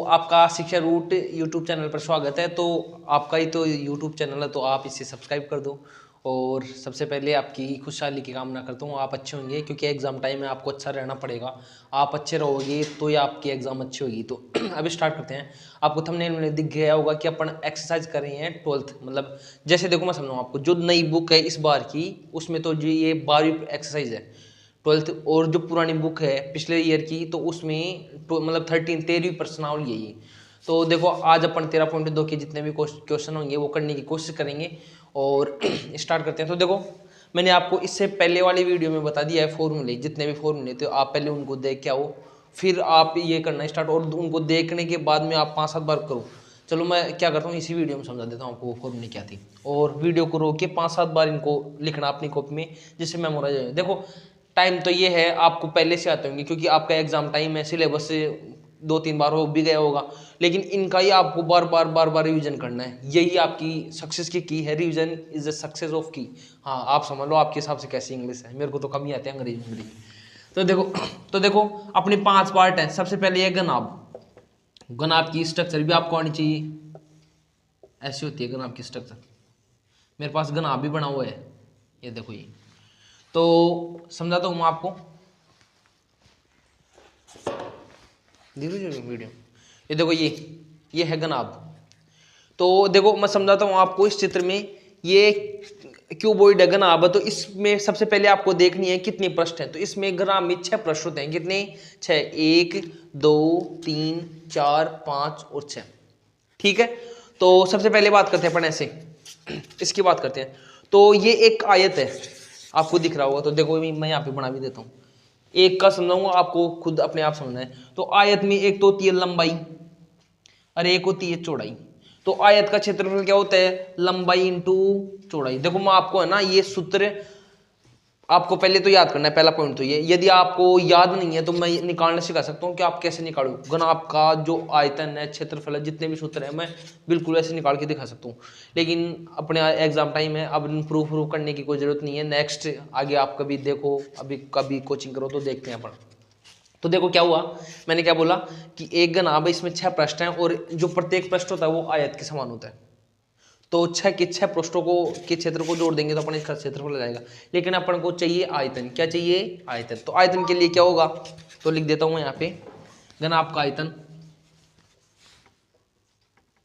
आपका शिक्षा root YouTube channel पर स्वागत है। तो आपका ही तो यूट्यूब चैनल है, तो आप इसे सब्सक्राइब कर दो। और सबसे पहले आपकी खुशहाली की कामना करता हूँ, आप अच्छे होंगे, क्योंकि एग्ज़ाम टाइम में आपको अच्छा रहना पड़ेगा। आप अच्छे रहोगे तो ही आपकी एग्ज़ाम अच्छी होगी। तो अभी स्टार्ट करते हैं। आपको थंबनेल में दिख गया होगा कि अपन एक्सरसाइज कर रहे हैं 12th, मतलब जैसे देखो मैं समझाऊँ आपको, जो नई बुक है इस बार की, उसमें तो जो ये 12वीं एक्सरसाइज है 12th। और जो पुरानी बुक है पिछले ईयर की, तो उसमें मतलब 13वीं प्रश्नावली यही। तो देखो आज अपन 13.2 के जितने भी क्वेश्चन होंगे वो करने की कोशिश करेंगे और स्टार्ट करते हैं। तो देखो मैंने आपको इससे पहले वाली वीडियो में बता दिया है फॉर्मूले, जितने भी फॉर्मूले थे आप पहले उनको देख के आओ, फिर आप ये करना स्टार्ट, और उनको देखने के बाद में आप 5-7 बार करो। चलो मैं क्या करता हूँ, इसी वीडियो में समझा देता हूँ आपको वो फॉर्मूले क्या थी, और वीडियो को रोक के 5-7 बार इनको लिखना अपनी कॉपी में, जिससे मेमोराइज हो जाए। देखो टाइम तो ये है, आपको पहले से आते होंगे क्योंकि आपका एग्जाम टाइम है, सिलेबस से 2-3 बार हो भी गया होगा, लेकिन इनका ही आपको बार बार रिवीजन करना है। यही आपकी सक्सेस की है। Revision is the success of की। हाँ आप समझ लो आपके हिसाब से कैसी इंग्लिश है, मेरे को तो कम ही आते हैं अंग्रेजी। तो देखो अपने 5 पार्ट हैं। सबसे पहले है गनाब। गनाब की स्ट्रक्चर भी आपको आनी चाहिए, ऐसी होती है गनाब की स्ट्रक्चर। मेरे पास गनाब भी बना हुआ है, ये देखो ये। तो समझाता हूँ मैं आपको, वीडियो। ये देखो ये है गनाब। तो देखो मैं समझाता हूँ आपको इस चित्र में, ये क्यूबॉइड है गनाब। तो इसमें सबसे पहले आपको देखनी है कितने पृष्ठ हैं। तो इसमें गनाब में 6 पृष्ठ होते हैं। कितने? 6। 1 2 3 4 5 और 6। ठीक है। तो सबसे पहले बात करते हैं अपन ऐसे, इसकी बात करते हैं। तो ये एक आयत है, आपको दिख रहा होगा। तो देखो मैं यहाँ पे बना भी देता हूँ, एक का समझाऊंगा, आपको खुद अपने आप समझना है। तो आयत में एक तो होती है लंबाई और एक होती है चौड़ाई। तो आयत का क्षेत्रफल क्या होता है? लंबाई इंटू चौड़ाई। देखो मैं आपको है ना ये सूत्र आपको पहले तो याद करना है। पहला पॉइंट तो ये, यदि आपको याद नहीं है तो मैं निकालना सिखा सकता हूँ कि आप कैसे निकालो। गनाब का जो आयतन है, क्षेत्रफल है, जितने भी सूत्र है मैं बिल्कुल ऐसे निकाल के दिखा सकता हूँ। लेकिन अपने एग्जाम टाइम है, अब प्रूफ करने की कोई जरूरत नहीं है। नेक्स्ट आगे आप कभी देखो, अभी कभी कोचिंग करो तो देखते हैं अपन। तो देखो क्या हुआ, मैंने क्या बोला कि एक गनाब है, इसमें 6 पृष्ठ हैं और जो प्रत्येक पृष्ठ होता है वो आयत के समान होता है। तो 6 के 6 पृष्ठों को के क्षेत्र को जोड़ देंगे तो अपन इसका क्षेत्रफल हो जाएगा। लेकिन अपन को चाहिए आयतन। क्या चाहिए? आयतन। तो आयतन के लिए क्या होगा, तो लिख देता हूं यहाँ पे, घनाभ का आयतन,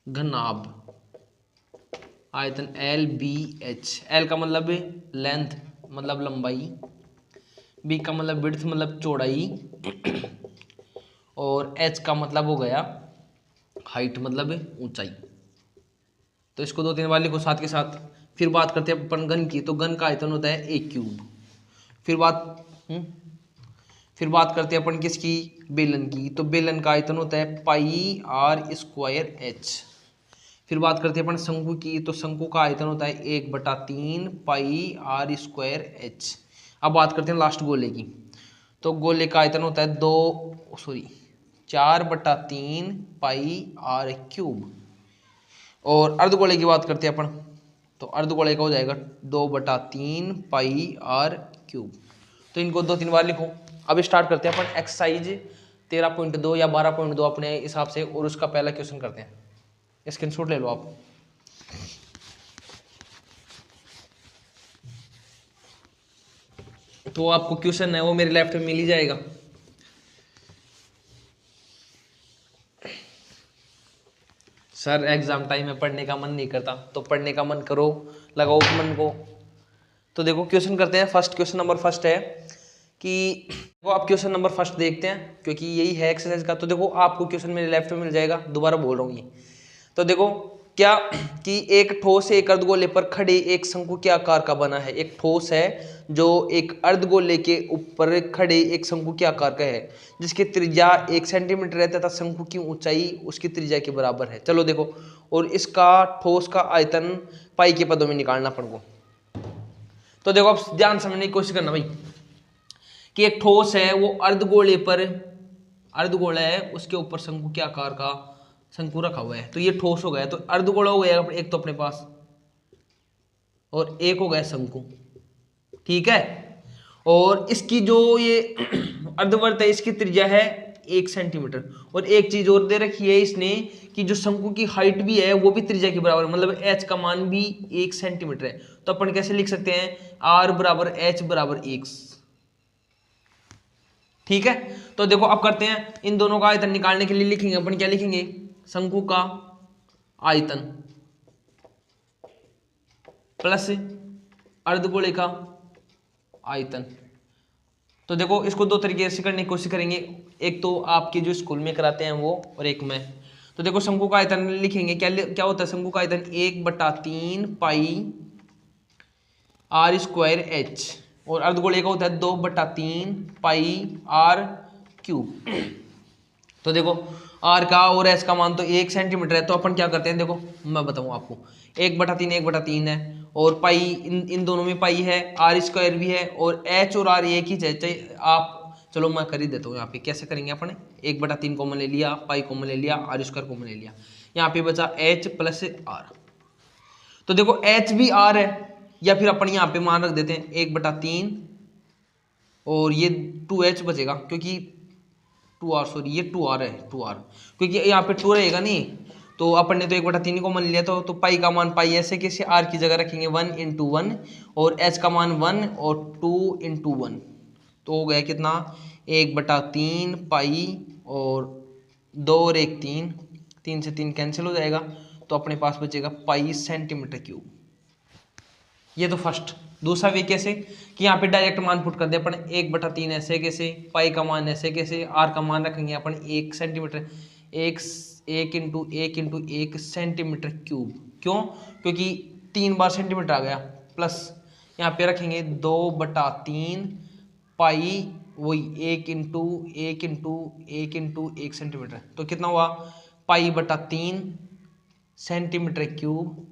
घनाभ आयतन LBH। L का मतलब लेंथ, मतलब लंबाई, B का मतलब विड्थ, मतलब चौड़ाई, और H का मतलब हो गया हाइट, मतलब ऊंचाई। तो इसको 2-3 बार लिखो साथ के साथ। फिर बात करते हैं अपन घन की। तो घन का आयतन होता है A³। फिर बात करते हैं अपन किसकी? बेलन की। तो बेलन का आयतन होता है πr²H। फिर बात करते हैं अपन शंकु की। तो शंकु का आयतन होता है 1/3 πr²H। अब बात करते हैं लास्ट गोले की। तो गोले का आयतन होता है 4/3 πr³। और अर्धगोले की बात करते हैं अपन। तो अर्धगोले का हो जाएगा 2/3 πr³। तो इनको 2-3 बार लिखो। अब स्टार्ट करते हैं अपन एक्सरसाइज 13.2 या 12.2 अपने हिसाब से, और उसका पहला क्वेश्चन करते हैं। स्क्रीनशॉट ले लो आप। तो आपको क्वेश्चन है वो मेरे लेफ्ट में मिल ही जाएगा। सर एग्जाम टाइम में पढ़ने का मन नहीं करता, तो पढ़ने का मन करो, लगाओ मन को। तो देखो क्वेश्चन करते हैं। फर्स्ट क्वेश्चन नंबर फर्स्ट है कि वो आप क्वेश्चन नंबर फर्स्ट देखते हैं, क्योंकि यही है एक्सरसाइज का। तो देखो आपको क्वेश्चन मेरे लेफ्ट में मिल जाएगा, दोबारा बोल रहा हूँ ये। तो देखो क्या कि एक ठोस एक अर्धगोले पर खड़े एक शंकु के आकार का बना है। एक ठोस है जो एक अर्धगोले के ऊपर खड़े एक शंकु के आकार का है, जिसकी त्रिज्या 1 सेंटीमीटर है तथा शंकु की ऊंचाई उसकी त्रिज्या के बराबर है। चलो देखो, और इसका ठोस का आयतन पाई के पदों में निकालना अपन को। तो देखो आप ध्यान समझने की कोशिश करना भाई, कि एक ठोस है वो अर्धगोले पर, अर्धगोला है उसके ऊपर शंकु के आकार का शंकु रखा हुआ है। तो ये ठोस हो गया, तो अर्धगोला हो गया एक तो अपने पास, और एक हो गया शंकु। ठीक है। और इसकी जो ये अर्धवृत्त है, इसकी त्रिज्या है 1 सेंटीमीटर। और एक चीज और दे रखी है इसने कि जो शंकु की हाइट भी है वो भी त्रिज्या के बराबर है, मतलब h का मान भी 1 सेंटीमीटर है। तो अपन कैसे लिख सकते हैं, r बराबर h बराबर 1। ठीक है, तो देखो अब करते हैं, इन दोनों का आयतन निकालने के लिए लिखेंगे अपन, क्या लिखेंगे, शंकु का आयतन प्लस अर्धगोले का आयतन। तो देखो इसको दो तरीके से करने की कोशिश करेंगे, एक तो आपके जो स्कूल में कराते हैं वो, और एक मैं। तो देखो शंकु का आयतन लिखेंगे, क्या होता है शंकु का आयतन, 1/3 पाई r स्क्वायर h, और अर्धगोले का होता है 2/3 पाई r क्यूब। तो देखो r का और h का मान तो 1 सेंटीमीटर है, तो अपन क्या करते हैं, देखो मैं बताऊं आपको, 1/3 है, और पाई इन दोनों में पाई है, r स्क्वायर भी है, और h और r एक ही चाहिए आप, चलो मैं कर ही देता हूँ यहाँ पे। कैसे करेंगे अपन, 1/3 कॉमन ले लिया, पाई कॉमन ले लिया, r स्क्वायर कॉमन ले लिया, यहाँ पे बचा h प्लस r। तो देखो h भी r है, या फिर अपन यहाँ पे मान रख देते हैं 1/3, और ये 2h बचेगा, क्योंकि 2r, सॉरी ये 2r है, 2r, क्योंकि यहाँ पे 2 रहेगा नहीं, तो अपन ने तो 1/3 को मान लिया, तो पाई का मान पाई ऐसे कैसे, r की जगह रखेंगे 1 × 1, और h का मान 1 और 2 × 1, तो हो गया कितना, 1/3 पाई, और 2 और 1 3, 3 से 3 कैंसिल हो जाएगा, तो अपने पास बचेगा पाई सेंटीमीटर क्यूब। ये तो फर्स्ट। दूसरा वे कैसे, कि यहाँ पे डायरेक्ट मान पुट कर दे अपन, 1/3 ऐसे कैसे, पाई का मान ऐसे कैसे, r का मान रखेंगे अपन 1 सेंटीमीटर, 1 × 1 सेंटीमीटर क्यूब। क्यों, क्योंकि 3 बार सेंटीमीटर आ गया, प्लस यहाँ पे रखेंगे 2/3 पाई, वही 1 × 1 सेंटीमीटर, तो कितना हुआ, पाई/3 सेंटीमीटर क्यूब,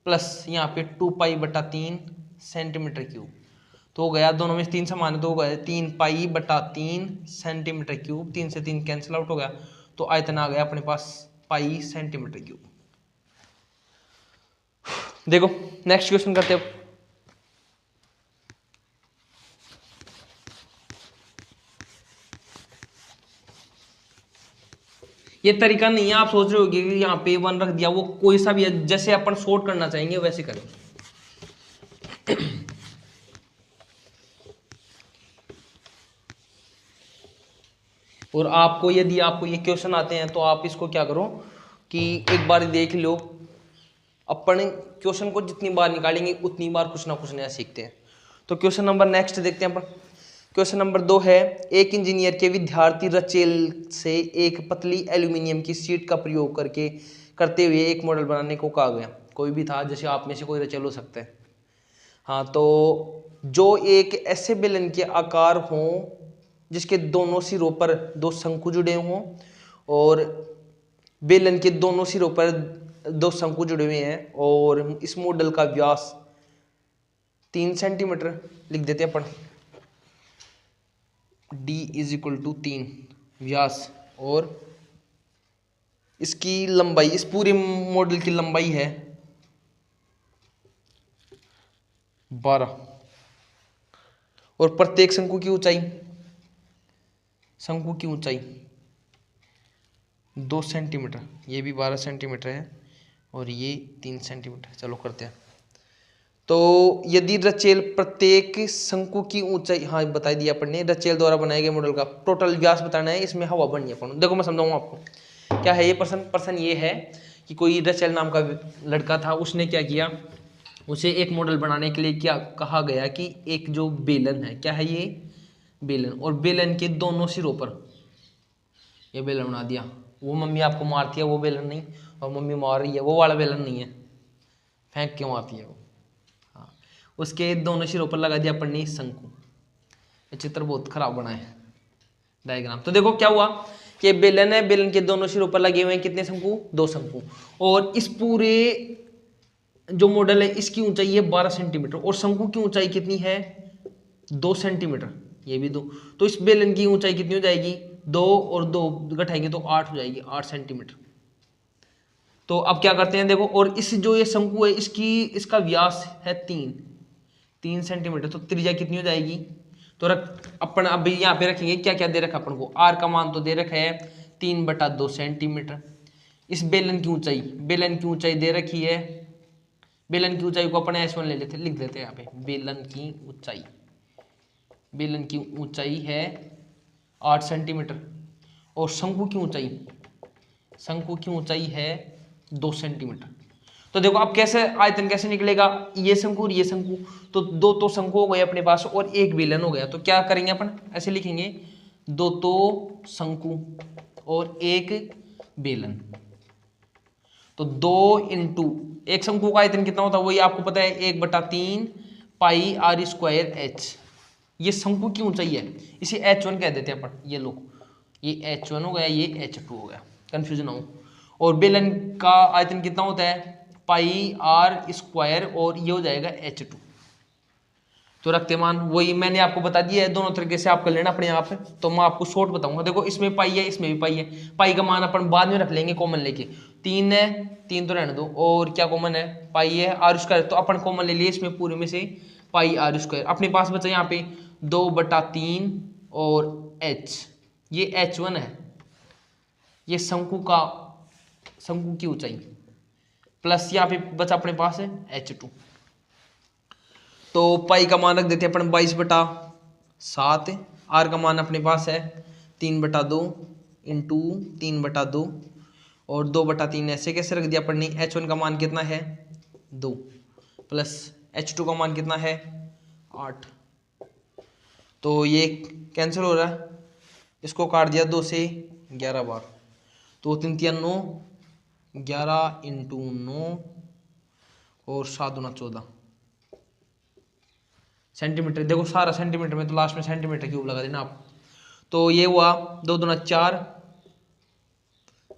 प्लस यहाँ पे 2π/3 सेंटीमीटर क्यूब। तो हो गया, दोनों में 3 समान है, तो हो गया 3π/3 सेंटीमीटर क्यूब, 3 से 3 कैंसिल आउट हो गया, तो आयतन आ गया अपने पास पाई सेंटीमीटर क्यूब। देखो नेक्स्ट क्वेश्चन करते हैं। ये तरीका नहीं है, आप सोच रहे होगे कि यहाँ पे 1 रख दिया, वो कोई सा भी है, जैसे अपन शॉर्ट करना चाहेंगे वैसे करें। और आपको यदि आपको ये क्वेश्चन आते हैं तो आप इसको क्या करो कि एक बार देख लो, अपन क्वेश्चन को जितनी बार निकालेंगे उतनी बार कुछ ना कुछ नया सीखते हैं। तो क्वेश्चन नंबर नेक्स्ट देखते हैं अपन। क्वेश्चन नंबर 2 है, एक इंजीनियर के विद्यार्थी रचेल से एक पतली एल्यूमिनियम की शीट का प्रयोग करते हुए एक मॉडल बनाने को कहा गया। कोई भी था, जैसे आप में से कोई रचेल हो सकता है। हाँ, तो जो एक ऐसे बेलन के आकार हो जिसके दोनों सिरों पर 2 शंकु जुड़े हों, और बेलन के दोनों सिरों पर 2 शंकु जुड़े हुए हैं, और इस मॉडल का व्यास 3 सेंटीमीटर लिख देते हैं अपन, d = 3 व्यास, और इसकी लंबाई, इस पूरे मॉडल की लंबाई है 12, और प्रत्येक शंकु की ऊंचाई 2 सेंटीमीटर, ये भी 12 सेंटीमीटर है, और ये 3 सेंटीमीटर। चलो करते हैं। तो यदि रचेल प्रत्येक शंकु की ऊंचाई, हाँ बता दिया अपन ने, रचेल द्वारा बनाए गए मॉडल का टोटल व्यास बताना है, इसमें हवा भरनी है अपन। देखो मैं समझाऊंगा आपको क्या है ये प्रश्न ये है कि कोई रचेल नाम का लड़का था, उसने क्या किया, उसे एक मॉडल बनाने के लिए क्या कहा गया कि एक जो बेलन है, क्या है ये बेलन, और बेलन के दोनों सिरों पर ये बेलन बना दिया। वो मम्मी आपको मारती है वो बेलन नहीं, और मम्मी मार रही है वो वाला बेलन नहीं है, फेंक क्यों आती है वो। हाँ, उसके दोनों सिरों पर लगा दिया अपन ने शंकु। ये चित्र बहुत खराब बना है डायग्राम। तो देखो क्या हुआ कि बेलन है, बेलन के दोनों सिरों पर लगे हुए हैं कितने शंकु, 2 शंकु, और इस पूरे जो मॉडल है इसकी ऊंचाई है 12 सेंटीमीटर, और शंकु की ऊंचाई कितनी है 2 सेंटीमीटर, ये भी 2, तो इस बेलन की ऊंचाई कितनी हो जाएगी, 2 और 2 घटाएंगे तो 8 हो जाएगी, 8 सेंटीमीटर। तो अब क्या करते हैं, देखो, और इस जो ये शंकु है इसका व्यास है 3 सेंटीमीटर, तो त्रिज्या कितनी हो जाएगी तो अपन अभी यहाँ पे रखेंगे क्या क्या दे रखा अपन को। आर का मान तो दे रखा है 3/2 सेंटीमीटर। इस बेलन की ऊंचाई, बेलन की ऊंचाई दे रखी है, बेलन की ऊंचाई को अपन S1 ले लेते, लिख देते हैं यहाँ पे। बेलन की ऊंचाई, बेलन की ऊंचाई है 8 सेंटीमीटर और शंकु की ऊंचाई, शंकु की ऊंचाई है 2 सेंटीमीटर। तो देखो अब कैसे आयतन कैसे निकलेगा, ये शंकु और ये शंकु, तो दो तो शंकु हो गए अपने पास और एक बेलन हो गया। तो क्या करेंगे अपन, ऐसे लिखेंगे, दो तो शंकु और एक बेलन। तो 2 इंटू एक शंकु का आयतन कितना होता है वही आपको पता है, 1/3 पाई आर स्क्वायर एच। ये शंकु की ऊंचाई है, इसे H1 कह देते हैं अपन। ये लो, ये H1 हो गया, ये H2 हो गया, कंफ्यूजन ना हो। और बेलन का आयतन कितना होता है, पाई आर स्क्वायर, और ये हो जाएगा H2। तो रखते मान वही मैंने आपको बता दिया है, दोनों तरीके से आप कर लेना अपने आप। तो मैं आपको शॉर्ट बताऊंगा। देखो इसमें पाई है, इसमें भी पाई है। पाई का मान अपन बाद में रख लेंगे कॉमन लेके। 3 है, 3 तो रहने दो, और क्या कॉमन है, पाई है, आर स्क्वायर तो अपन कॉमन ले लिए इसमें पूरे में से, पाई आर स्क्वायर। अपने पास बचा यहाँ पे 2/3 और H, ये H1 है, ये शंकु का, शंकु की ऊंचाई, प्लस यहाँ पे बचा अपने पास है H2। तो पाई का मान रख देते हैं अपन 22/7। आर का मान अपने पास है 3/2 इंटू 3/2 और 2/3 ऐसे कैसे रख दिया अपन ने। H1 का मान कितना है 2, प्लस H2 का मान कितना है 8। तो ये कैंसिल हो रहा है, इसको काट दिया 2 से 11 बार, तो 3 3 9, 11 इंटू 9 और 7 दूना 14 सेंटीमीटर। देखो सारा सेंटीमीटर में, तो लास्ट में सेंटीमीटर क्यूब लगा देना आप। तो ये हुआ 2 दूना 4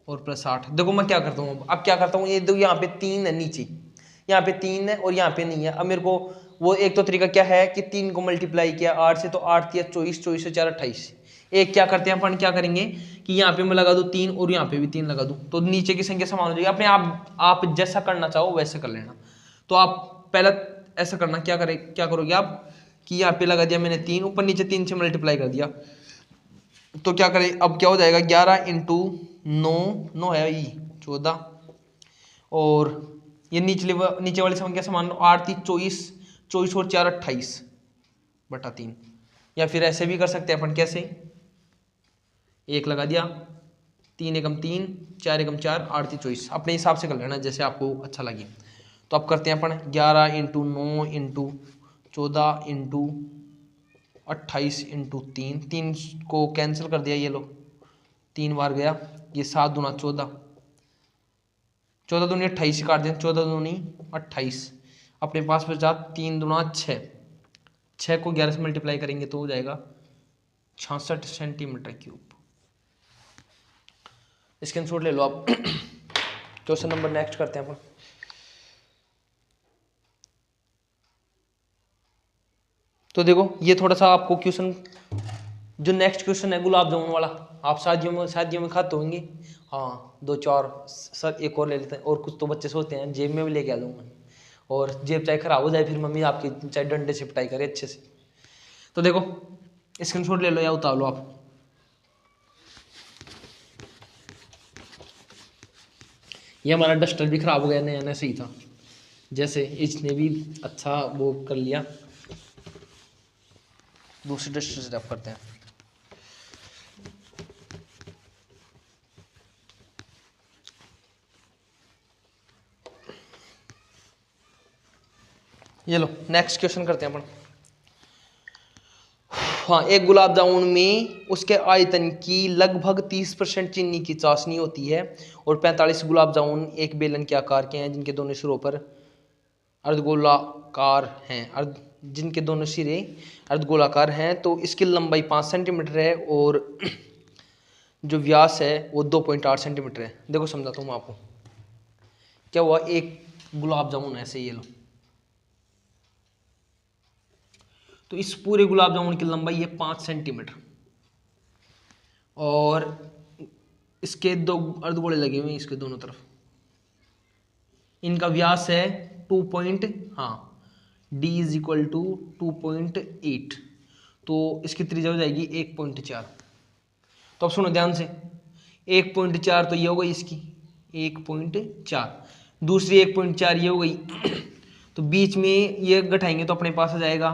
और प्लस 8। देखो मैं क्या करता हूँ, अब क्या करता हूँ, ये दो यहाँ पे 3 है नीचे, यहाँ पे 3 है और यहाँ पे नहीं है। अब मेरे को वो एक तो तरीका क्या है कि 3 को मल्टीप्लाई किया 8 से, तो 8 3 24, 24 से 4 28। एक क्या करते हैं अपन, क्या करेंगे कि यहाँ पे मैं लगा दूँ 3 और यहाँ पे भी 3 लगा दूँ, तो नीचे की संख्या समान हो जाएगी। अपने आप जैसा करना चाहो वैसे कर लेना। तो आप पहले ऐसा करना, क्या करोगे आप कि यहाँ पे लगा दिया मैंने 3, ऊपर नीचे 3 से मल्टीप्लाई कर दिया। तो क्या करें, अब क्या हो जाएगा, 11 इंटू 9, 9 है ये 14, और ये नीचे वाली संख्या समान 8 3 24, 24 और 4 28/3। या फिर ऐसे भी कर सकते हैं अपन, कैसे, 1 लगा दिया, 3 एकम 3, 4 एकम 4, 8 3 24, अपने हिसाब से कर लेना जैसे आपको अच्छा लगे। तो अब करते हैं अपन 11 इंटू 9 इंटू 14 इंटू 28 इंटू 3, 3 को कैंसिल कर दिया, ये लो 3 बार गया, ये 7 दूना 14, 14 दूनी 28 काट दें, 14 दूनी 28। अपने पास बचा 3 दूना 6, 6 को 11 से मल्टीप्लाई करेंगे तो हो जाएगा 66 सेंटीमीटर क्यूब। स्क्रीनशॉट ले लो आप। क्वेश्चन नंबर नेक्स्ट करते हैं अपन। तो देखो ये थोड़ा सा आपको क्वेश्चन, जो नेक्स्ट क्वेश्चन है गुलाब जामुन वाला, आप शादियों में खाते होंगे। हाँ 2-4 सर एक और ले लेते हैं, और कुछ तो बच्चे सोचते हैं जेब में भी लेके आ जाऊंगा, और जेब चाहे खराब हो जाए फिर मम्मी आपकी चाहे डंडे से पिटाई करे अच्छे से। तो देखो स्क्रीनशॉट ले लो या उतार लो आप। ये हमारा डस्टर भी खराब हो गया, नया नया सही था, जैसे इसने भी अच्छा वो कर लिया। दूसरी डस्टर से रफ करते हैं। ये लो नेक्स्ट क्वेश्चन करते हैं अपन। हाँ, एक गुलाब जामुन में उसके आयतन की लगभग 30% चीनी की चाशनी होती है, और 45 गुलाब जामुन एक बेलन के आकार के हैं जिनके दोनों सिरों पर अर्धगोलाकार हैं, जिनके दोनों सिरे अर्धगोलाकार हैं। तो इसकी लंबाई 5 सेंटीमीटर है और जो व्यास है वो 2.8 सेंटीमीटर है। देखो समझाता हूँ मैं आपको। क्या हुआ, एक गुलाब जामुन ऐसे, ये लो, तो इस पूरे गुलाब जामुन की लंबाई है 5 सेंटीमीटर, और इसके 2 अर्धगोले लगे हुए हैं इसके दोनों तरफ। इनका व्यास है 2 डी इज इक्वल टू 2.8। तो इसकी त्रिज्या हो जाएगी 1.4। तो अब सुनो ध्यान से, 1.4 तो ये हो गई इसकी 1.4, दूसरी 1.4 ये हो गई। तो बीच में ये घटाएंगे तो अपने पास आ जाएगा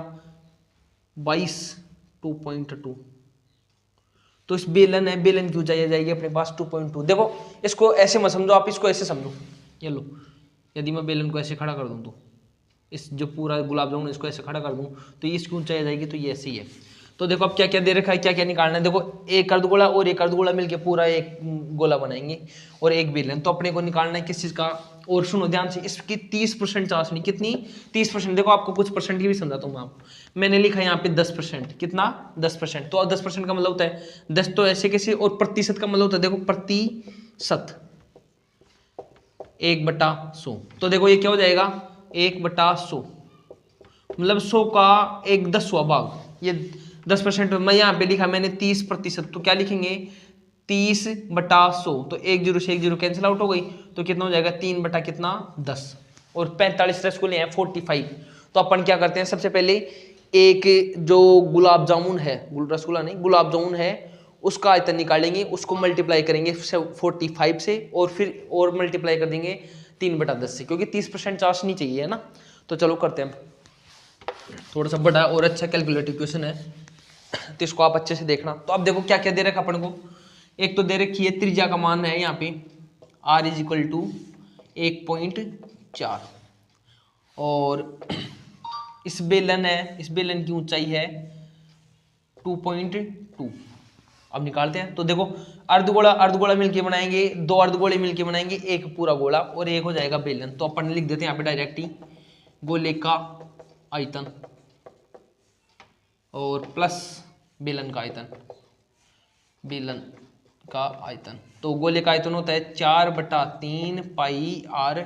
22 2.2। तो इस बेलन है, बेलन की ऊंचाई आ जाएगी अपने पास 2.2। देखो इसको ऐसे मत समझो, आप इसको ऐसे समझो। ये लो, यदि मैं बेलन को ऐसे खड़ा कर दूं तो इस जो पूरा गुलाब जामुन इसको ऐसे खड़ा कर दूं तो ये इसकी ऊंचाई आ जाएगी, तो ये ऐसे ही है। तो देखो अब क्या क्या दे रखा है, क्या क्या निकालना है। देखो एक अर्धगोला और एक अर्धगोला मिलके पूरा एक गोला बनाएंगे और एक बेलन। तो अपने को निकालना है किस चीज का। और सुनो ध्यान से, इसकी 30% चाशनी, कितनी 30%। देखो आपको कुछ परसेंट की भी समझाता हूँ मैं आपको। मैंने लिखा है यहाँ पे 10%, कितना 10%। तो 10% का मतलब होता है 10 तो ऐसे कैसे, और प्रतिशत का मतलब होता है देखो प्रतिशत 1/100। तो देखो ये क्या हो जाएगा 1/100, मतलब 100 का 1/10वां भाग। ये 10%, मैं यहाँ पे लिखा मैंने 30%, तो क्या लिखेंगे 30/100। तो 1 0 से 1 0 कैंसिल आउट हो गई, तो कितना हो जाएगा 3/10। और 45 रसगुल्ले हैं 45। तो अपन क्या करते हैं, सबसे पहले एक जो गुलाब जामुन है, रसगुल्ला नहीं गुलाब जामुन है, उसका आयतन निकालेंगे, उसको मल्टीप्लाई करेंगे 45 से, और फिर और मल्टीप्लाई कर देंगे 3/10 से, क्योंकि 30% चाशनी चाहिए है ना। तो चलो करते हैं, थोड़ा सा बड़ा और अच्छा कैलकुलेटिव क्वेश्चन है, तो इसको आप अच्छे से देखना। तो अब देखो क्या क्या दे रखा अपन को। एक तो दे रखी है त्रिज्या का मान है यहाँ पे r = 1.4, और इस बेलन है, इस बेलन की ऊंचाई है 2.2। अब निकालते हैं। तो देखो अर्धगोला अर्धगोला मिलके बनाएंगे, दो अर्धगोले मिलके बनाएंगे एक पूरा गोला, और एक हो जाएगा बेलन। तो अपन लिख देते हैं यहाँ पे डायरेक्ट ही गोले का आयतन और प्लस बेलन का आयतन, बेलन का आयतन। तो गोले का आयतन होता है 4/3 πr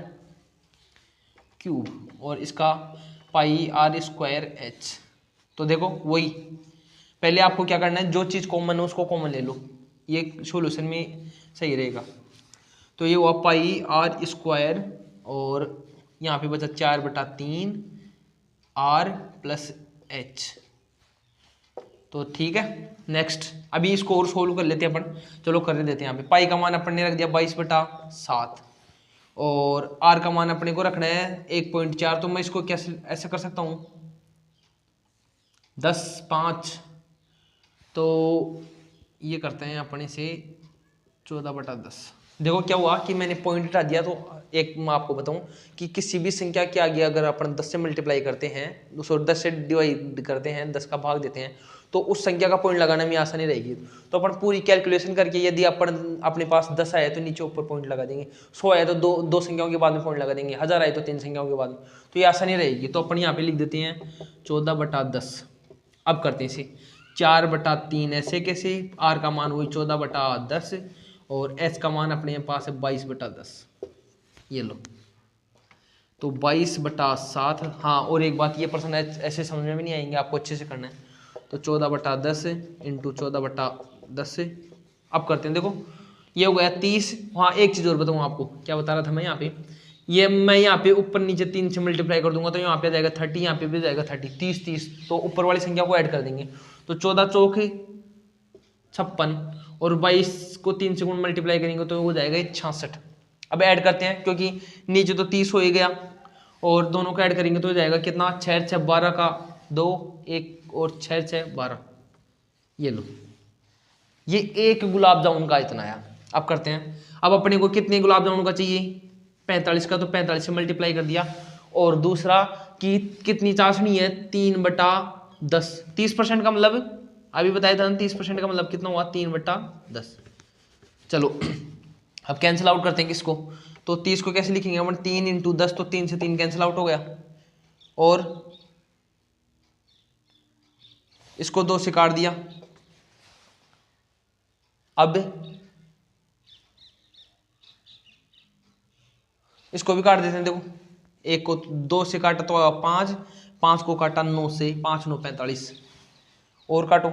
क्यूब, और इसका πr²h। तो देखो वही, पहले आपको क्या करना है, जो चीज़ कॉमन है उसको कॉमन ले लो, ये सॉल्यूशन में सही रहेगा। तो ये हुआ πr², और यहाँ पे बचा 4/3 r + h। तो ठीक है, नेक्स्ट अभी इसको और सोल्व कर लेते हैं अपन। चलो कर देते हैं। यहाँ पे पाई का मान अपन ने रख दिया 22/7, और आर का मान अपने को रखना है 1.4। तो मैं इसको कैसे ऐसे कर सकता हूँ 10/5। तो ये करते हैं अपने से 14/10। देखो क्या हुआ कि मैंने पॉइंट हटा दिया। तो एक मैं आपको बताऊं कि किसी भी संख्या के आगे अगर अपन 10 से मल्टीप्लाई करते हैं, सॉरी 10 से डिवाइड करते हैं, 10 का भाग देते हैं, तो उस संख्या का पॉइंट लगाने में आसानी रहेगी। तो अपन पूरी कैलकुलेशन करके, यदि अपन अपने पास 10 आए तो नीचे ऊपर पॉइंट लगा देंगे, 100 आए तो दो संख्याओं के बाद में पॉइंट लगा देंगे, 1000 आए तो 3 संख्याओं के बाद में, तो ये आसानी रहेगी। तो अपन यहाँ पे लिख देते हैं 14/10। अब करते हैं इसे 4/3 ऐसे कैसे, आर का मान हुई 14/10, और एच का मान अपने पास है 22/10। ये लो, तो 22/7। हाँ, और एक बात, ये पर्सन ऐसे समझ में भी नहीं आएंगे, आपको अच्छे से करना है। तो 14/10 × 14/10। अब करते हैं, देखो ये हो गया 30। हाँ, एक चीज़ और बताऊँ आपको, क्या बता रहा था मैं यहाँ पे, ये मैं यहाँ पे ऊपर नीचे 3 से मल्टीप्लाई कर दूंगा, तो यहाँ पे आ जाएगा 30, यहाँ पे भी जाएगा 30, 30, तो ऊपर वाली संख्या को ऐड कर देंगे। तो 14 चौक 56, और 22 को 3 से गुण मल्टीप्लाई करेंगे तो हो जाएगा 66। अब ऐड करते हैं, क्योंकि नीचे तो 30 हो ही गया, और दोनों को ऐड करेंगे तो हो जाएगा कितना 6 6 12 का 2 1, और 6 6 12। ये लो, ये एक गुलाब जामुन का इतना आया। अब करते हैं, अब अपने को कितने गुलाब जामुन का चाहिए 45 का, तो 45 से मल्टीप्लाई कर दिया। और दूसरा कि कितनी चाशनी है 3/10, 30% का मतलब अभी बताया था 30% का मतलब कितना हुआ 3/10। चलो अब कैंसिल आउट करते हैं किसको, तो 30 को कैसे लिखेंगे अपन 3 × 10, तो 3 से 3 कैंसिल आउट हो गया, और इसको 2 से काट दिया। अब इसको भी काट देते हैं। देखो एक को 2 से काटा तो 5, 5 को काटा 9 से, 5 9 45, और काटो।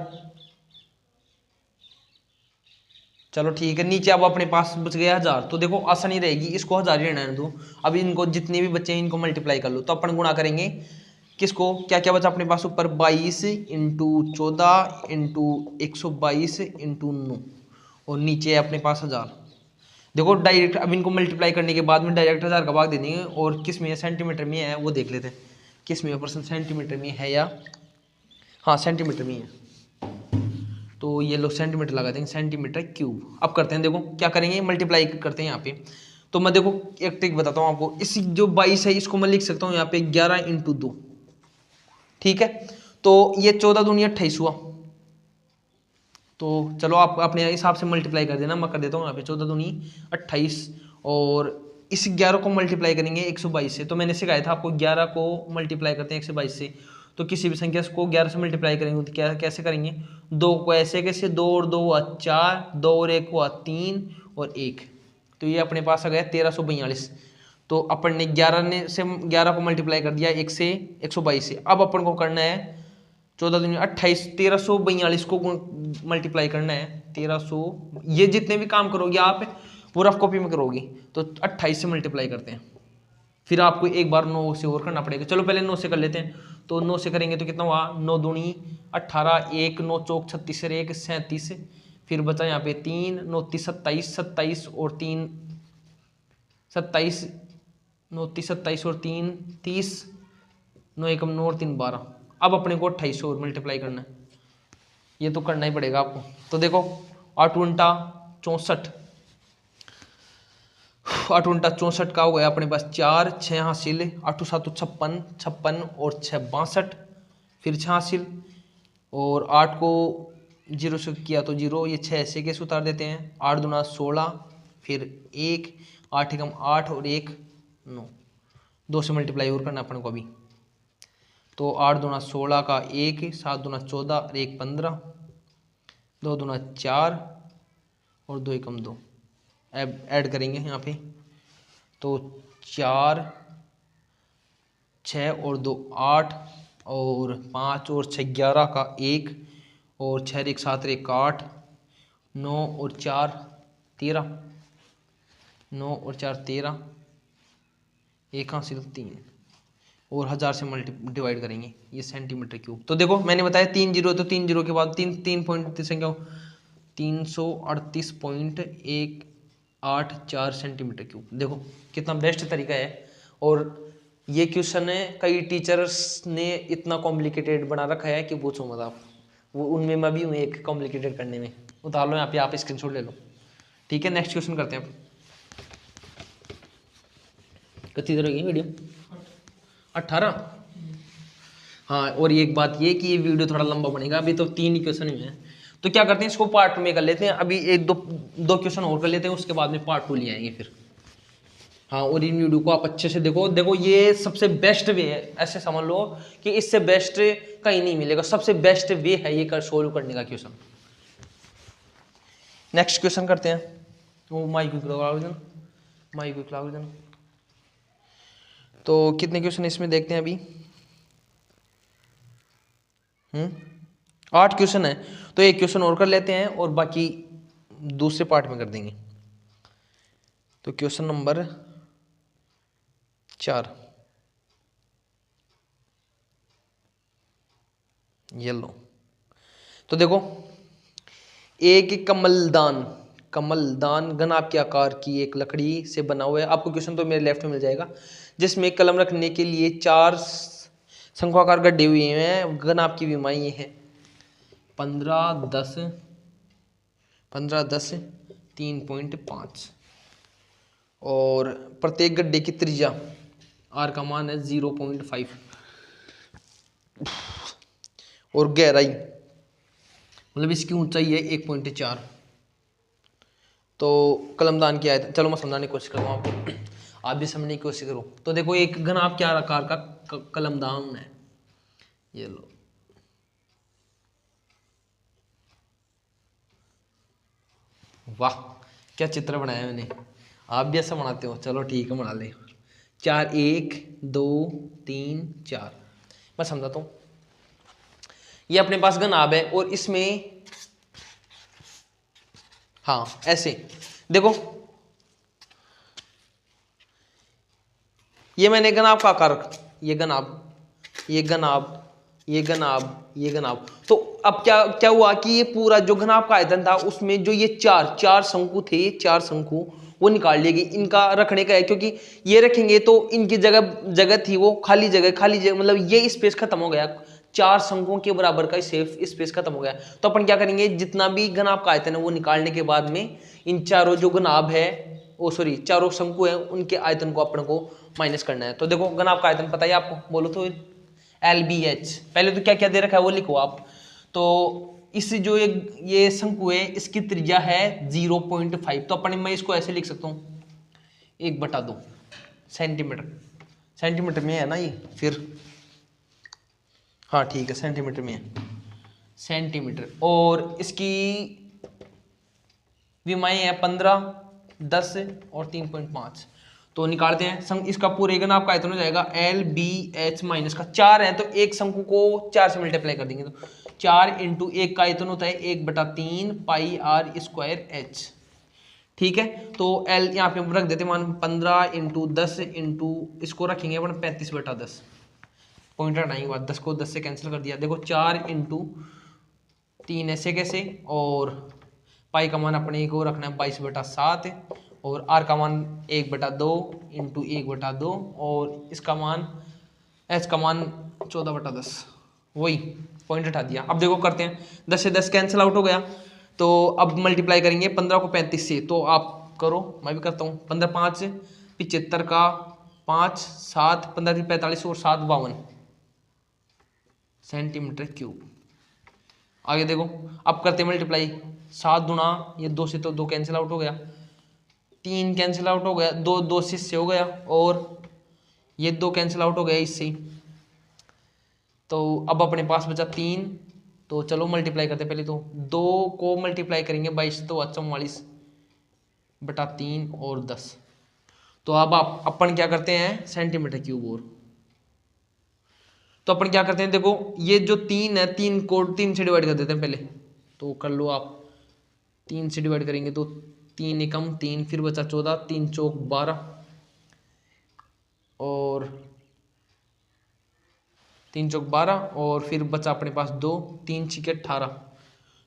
चलो ठीक है, नीचे अब अपने पास बच गया 1000। तो देखो आसानी रहेगी, इसको 1000 ही रहने दो। अब इनको जितने भी बच्चे हैं इनको मल्टीप्लाई कर लो। तो अपन गुणा करेंगे किसको, क्या क्या बचा अपने पास ऊपर, 22 इंटू 14 इंटू 122 इंटू 9 और नीचे है अपने पास 1000। देखो डायरेक्ट अब इनको मल्टीप्लाई करने के बाद में डायरेक्ट 1000 का भाग दे देंगे। और किस में है, सेंटीमीटर में है वो देख लेते हैं, किस में परसेंट, सेंटीमीटर में है या, हाँ सेंटीमीटर में है। तो ये लोग सेंटीमीटर लगा देंगे, सेंटीमीटर क्यूब। अब करते हैं, देखो क्या करेंगे, मल्टीप्लाई करते हैं यहाँ पे। तो मैं देखो एक ट्रिक बताता हूँ आपको, इस जो 22 है इसको मैं लिख सकता हूँ यहाँ पे 11 इंटू 2, ठीक है। तो ये 14 दूनी 28 हुआ। तो चलो आप अपने हिसाब से मल्टीप्लाई कर देना, मैं कर देता हूँ यहाँ पे 14 दूनी 28 और इस 11 को मल्टीप्लाई करेंगे 122 से। तो मैंने सिखाया था आपको 11 को मल्टीप्लाई करते हैं 122 से। तो किसी भी संख्या को 11 से मल्टीप्लाई करेंगे तो क्या कैसे करेंगे, 2 को ऐसे कैसे, 2 और 2 हुआ 4, 2 और 1 हुआ 3 और 1, तो ये अपने पास आ गया 1342। तो अपन ने 11 ने से 11 को मल्टीप्लाई कर दिया 1 से 122 से। अब अपन को करना है 14 दूनी 28, 1342 को मल्टीप्लाई करना है 1300। ये जितने भी काम करोगे आप वो रफ कॉपी में करोगे तो 28 से मल्टीप्लाई करते हैं, फिर आपको एक बार 9 से और करना पड़ेगा। चलो पहले 9 से कर लेते हैं। तो 9 से करेंगे तो कितना हुआ, 9 दूनी 18, 1 9 चौक 36 और 1 37, फिर बचा यहाँ पे 3 9 30 27, 27 और 3 27, 9 30 27 और 3 30, 9 एकम 9 और 3 12। अब अपने को 28 और मल्टीप्लाई करना है, ये तो करना ही पड़ेगा आपको। तो देखो 8 उल्टा 64, 8 उल्टा 64 का हो गया अपने पास 4, 6 हासिल, 8 7 56, 56 और 6 62, फिर 6 हासिल और 8 को 0 से किया तो 0, ये 6 ऐसे कैसे उतार देते हैं, 8 दूना 16, फिर 1, 8 एकम 8 और 1 9, 2 से मल्टीप्लाई और करना अपन को अभी। तो 8 दूना 16 का 1, 7 दूना 14 और 1 15, 2 दूना 4 और 2 एकम 2, अब ऐड करेंगे यहाँ पे। तो 4 6 और 2 8 और 5 और 6 11 का 1 और 6 1 7 1 8, 9 और 4 13, 9 और 4 13, 1 हासिल 3 और 1000 से डिवाइड करेंगे, ये सेंटीमीटर क्यूब। तो देखो मैंने बताया 3 जीरो, तो 3 जीरो के बाद 3 पॉइंट संख्या 338.184 सेंटीमीटर क्यूब। देखो कितना बेस्ट तरीका है। और ये क्वेश्चन है कई टीचर्स ने इतना कॉम्प्लिकेटेड बना रखा है कि पूछो मत आप, वो उनमें मैं भी हूँ एक कॉम्प्लिकेटेड करने में। उतार लो यहाँ पे, आप स्क्रीनशॉट ले लो, ठीक है। नेक्स्ट क्वेश्चन करते हैं। कितनी देर होगी वीडियो, 18। हाँ और एक बात ये कि ये वीडियो थोड़ा लंबा बनेगा, अभी तो 3 ही क्वेश्चन हुए हैं। तो क्या करते हैं, इसको पार्ट में कर लेते हैं। अभी एक दो क्वेश्चन और कर लेते हैं, उसके बाद में पार्ट 2 ले आएंगे फिर। हाँ और इन वीडियो को आप अच्छे से देखो। देखो ये सबसे बेस्ट वे है, ऐसे समझ लो कि इससे बेस्ट कहीं नहीं मिलेगा, सबसे बेस्ट वे है ये कर सोल्व करने का क्वेश्चन। नेक्स्ट क्वेश्चन करते हैं। वो माइक क्लाउजन। तो कितने क्वेश्चन इसमें देखते हैं अभी, 8 क्वेश्चन है। तो एक क्वेश्चन और कर लेते हैं और बाकी दूसरे पार्ट में कर देंगे। तो क्वेश्चन नंबर 4, ये लो। तो देखो एक कमलदान घन आपके आकार की एक लकड़ी से बना हुआ है। आपको क्वेश्चन तो मेरे लेफ्ट में मिल जाएगा, जिसमें कलम रखने के लिए 4 शंक्वाकार गड्ढे हुए हैं। घन आपकी विमाएं ये है 15 10 3.5 और प्रत्येक गड्ढे की त्रिज्या आर का मान है 0.5 और गहराई मतलब इसकी ऊंचाई है 1.4। तो कलमदान क्या है, चलो मैं समझाने की कोशिश करूँ आपको, आप भी समझने की कोशिश करो। तो देखो एक घन आप क्या आकार का कलमदान है, ये लो। वाह क्या चित्र बनाया मैंने, आप भी ऐसा बनाते हो, चलो ठीक है बना ले। 4 1 2 3 4, मैं समझाता हूँ। ये अपने पास घनाभ है और इसमें हाँ ऐसे देखो, ये मैंने घनाभ का आकार, ये घनाभ ये घनाभ, ये घनाभ, ये घनाभ। तो अब क्या क्या हुआ कि ये पूरा जो घनाभ का आयतन था उसमें जो ये चार शंकु थे, ये 4 शंकु वो निकाल लिए गए। इनका रखने का है, क्योंकि ये रखेंगे तो इनकी जगह थी वो खाली जगह मतलब ये स्पेस खत्म हो गया, 4 शंकुओं के बराबर का सेफ स्पेस खत्म हो गया। तो अपन क्या करेंगे, जितना भी घनाभ का आयतन है वो निकालने के बाद में इन चारों जो घनाभ है, ओ सॉरी चारों शंकु है, उनके आयतन को अपन को माइनस करना है। तो देखो घनाभ का आयतन पता है आपको, बोलो तो LBH। पहले तो क्या क्या दे रखा है वो लिखो आप। तो इस जो ये शंकु है इसकी त्रिज्या है 0.5। तो अपन मैं इसको ऐसे लिख सकता हूँ 1/2 सेंटीमीटर। सेंटीमीटर में है ना ये, फिर हाँ ठीक है सेंटीमीटर में है, सेंटीमीटर। और इसकी विमाएं है 15, 10 और 3.5। तो निकालते हैं इसका पूरे घनाभ का आयतन हो जाएगा LBH माइनस का 4 है, तो एक शंकु को 4 से मल्टीप्लाई कर देंगे, तो 4 × 1 का आयतन होता है 1/3 पाई r स्क्वायर h। ठीक है, तो L यहाँ पे हम रख देते मान 15 × 10 इसको रखेंगे अपन 35/10। पॉइंट हटाने के बाद 10 को 10 से कैंसिल कर दिया। देखो 4 × 3 ऐसे कैसे, और पाई का मान अपने को रखना है 22/7, और r का मान 1/2 × 1/2, और इसका मान h का मान 14/10। वही पॉइंट हटा दिया। अब देखो करते हैं, 10 से 10 कैंसिल आउट हो गया, तो अब मल्टीप्लाई करेंगे 15 को 35 से। तो आप करो, मैं भी करता हूँ। 15 5 75 का 5 7 15 45 और 7 52 सेंटीमीटर क्यूब। आगे देखो, अब करते हैं मल्टीप्लाई। 7 गुणा ये 2 से तो 2 कैंसिल आउट हो गया, 3 कैंसिल आउट हो गया, 2 से इससे हो गया, और ये 2 कैंसिल आउट हो गया इससे। तो अब अपने पास बचा 3। तो चलो मल्टीप्लाई करते हैं। पहले तो 2 को मल्टीप्लाई करेंगे 22 तो 44/3 और 10। तो अब आप अपन क्या करते हैं सेंटीमीटर क्यूब। और तो अपन क्या करते हैं, देखो ये जो 3 है 3 को 3 से डिवाइड कर देते हैं पहले। तो कर लो आप, 3 से डिवाइड करेंगे तो 3 एकम 3, फिर बचा 14, 3 चौक 12, और 3 चौक 12, और फिर बचा अपने पास 2, 3 छिके 18।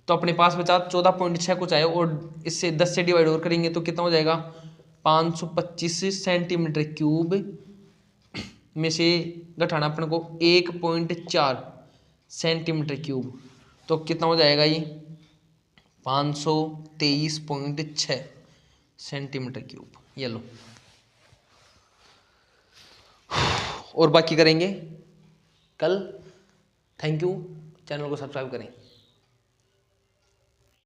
तो अपने पास बचा 14.6 कुछ आया, और इससे 10 से डिवाइड और करेंगे तो कितना हो जाएगा 525 सेंटीमीटर क्यूब में से घटाना अपने को 1.4 सेंटीमीटर क्यूब। तो कितना हो जाएगा ये 523.6 सेंटीमीटर क्यूब। ये लो, और बाकी करेंगे कल। थैंक यू, चैनल को सब्सक्राइब करें।